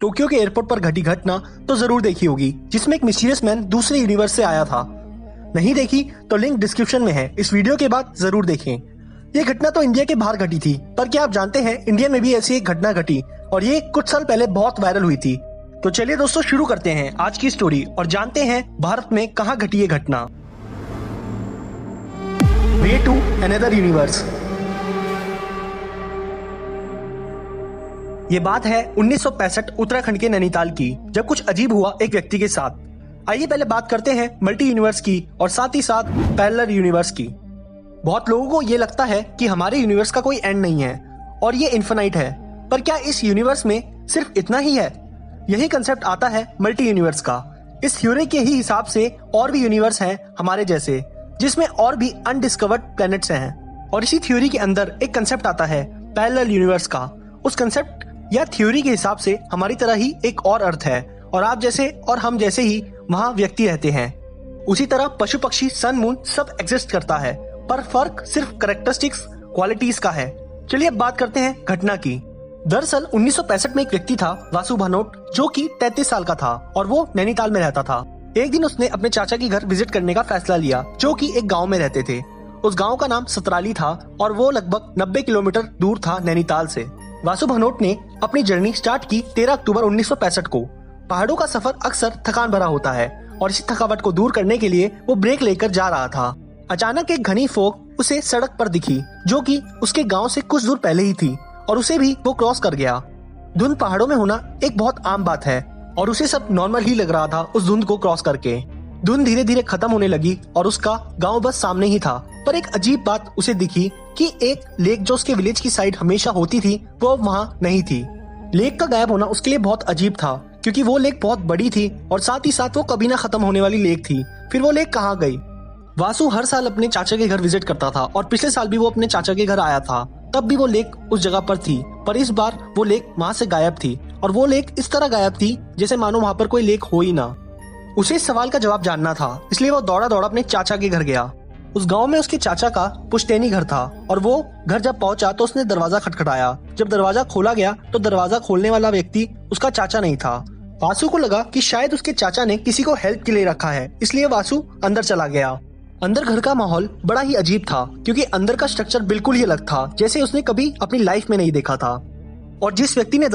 Tokyo के airport पर घटी घटना तो जरूर देखी होगी, जिसमें एक मिस्टीरियस मैन दूसरे यूनिवर्स से आया था। नहीं देखी तो लिंक डिस्क्रिप्शन में है, इस वीडियो के बाद जरूर देखें। ये घटना तो इंडिया के बाहर घटी थी, पर क्या आप जानते हैं इंडिया में भी ऐसी एक घटना घटी और ये कुछ साल पहले बहुत वायरल हुई थी। तो चलिए दोस्तों शुरू करते हैं आज की स्टोरी और जानते हैं भारत में कहाँ घटी ये घटना। Way to another universe. ये बात है 1965 उत्तराखंड के नैनीताल की, जब कुछ अजीब हुआ एक व्यक्ति के साथ। आइए पहले बात करते हैं मल्टी यूनिवर्स की और साथ ही साथ पैरेलल यूनिवर्स की। बहुत लोगों को ये लगता है कि हमारे यूनिवर्स का कोई एंड नहीं है और ये इन्फिनाइट है, पर क्या इस यूनिवर्स में सिर्फ इतना ही है? यही कंसेप्ट आता है मल्टी यूनिवर्स का। इस थ्योरी के ही हिसाब से और भी यूनिवर्स हैं हमारे जैसे, जिसमें और भी अनडिस्कवर्ड प्लैनेट्स हैं। और इसी थ्योरी के अंदर एक कंसेप्ट आता है पैरेलल यूनिवर्स का। उस कंसेप्ट या थ्योरी के हिसाब से हमारी तरह ही एक और अर्थ है और आप जैसे और हम जैसे ही वहाँ व्यक्ति रहते हैं। उसी तरह पशु पक्षी सन मून सब एग्जिस्ट करता है, पर फर्क सिर्फ कैरेक्टरिस्टिक्स क्वालिटीज का है। चलिए अब बात करते हैं घटना की। दरअसल 1965 में एक व्यक्ति था वासु भानोट, जो कि 33 साल का था और वो नैनीताल में रहता था। एक दिन उसने अपने चाचा के घर विजिट करने का फैसला लिया, जो कि एक गांव में रहते थे। उस गांव का नाम सतराली था और वो लगभग 90 किलोमीटर दूर था नैनीताल से। वासु भानोट ने अपनी जर्नी स्टार्ट की 13 अक्टूबर 1965 को। पहाड़ों का सफर अक्सर थकान भरा होता है और इसी थकावट को दूर करने के लिए वो ब्रेक लेकर जा रहा था। अचानक एक घनी फोग उसे सड़क पर दिखी, जो कि उसके गांव से कुछ दूर पहले ही थी और उसे भी वो क्रॉस कर गया। धुंध पहाड़ों में होना एक बहुत आम बात है और उसे सब नॉर्मल ही लग रहा था उस धुंध को क्रॉस करके। धुंध धीरे धीरे खत्म होने लगी और उसका गांव बस सामने ही था, पर एक अजीब बात उसे दिखी कि एक लेक जो उसके विलेज की साइड हमेशा होती थी वो वहाँ नहीं थी। लेक का गायब होना उसके लिए बहुत अजीब था, क्योंकि वो लेक बहुत बड़ी थी और साथ ही साथ वो कभी ना खत्म होने वाली लेक थी। फिर वो लेक कहाँ गई? वासु हर साल अपने चाचा के घर विजिट करता था और पिछले साल भी वो अपने चाचा के घर आया था, तब भी वो लेक उस जगह पर थी, पर इस बार वो लेक वहाँ से गायब थी और वो लेक इस तरह गायब थी जैसे मानो वहाँ पर कोई लेक हो ही ना। उसे इस सवाल का जवाब जानना था, इसलिए वो दौड़ा दौड़ा अपने चाचा के घर गया। उस गांव में उसके चाचा का पुश्तैनी घर था और वो घर जब पहुंचा तो उसने दरवाजा खटखटाया। जब दरवाजा खोला गया तो दरवाजा खोलने वाला व्यक्ति उसका चाचा नहीं था। वासु को लगा कि शायद उसके चाचा ने किसी को हेल्प के लिए रखा है, इसलिए वासु अंदर चला गया। अंदर घर का माहौल बड़ा ही अजीब था, क्योंकि अंदर का स्ट्रक्चर बिल्कुल ही अलग था, जैसे उसने कभी अपनी लाइफ में नहीं देखा था। और जिस व्यक्ति ने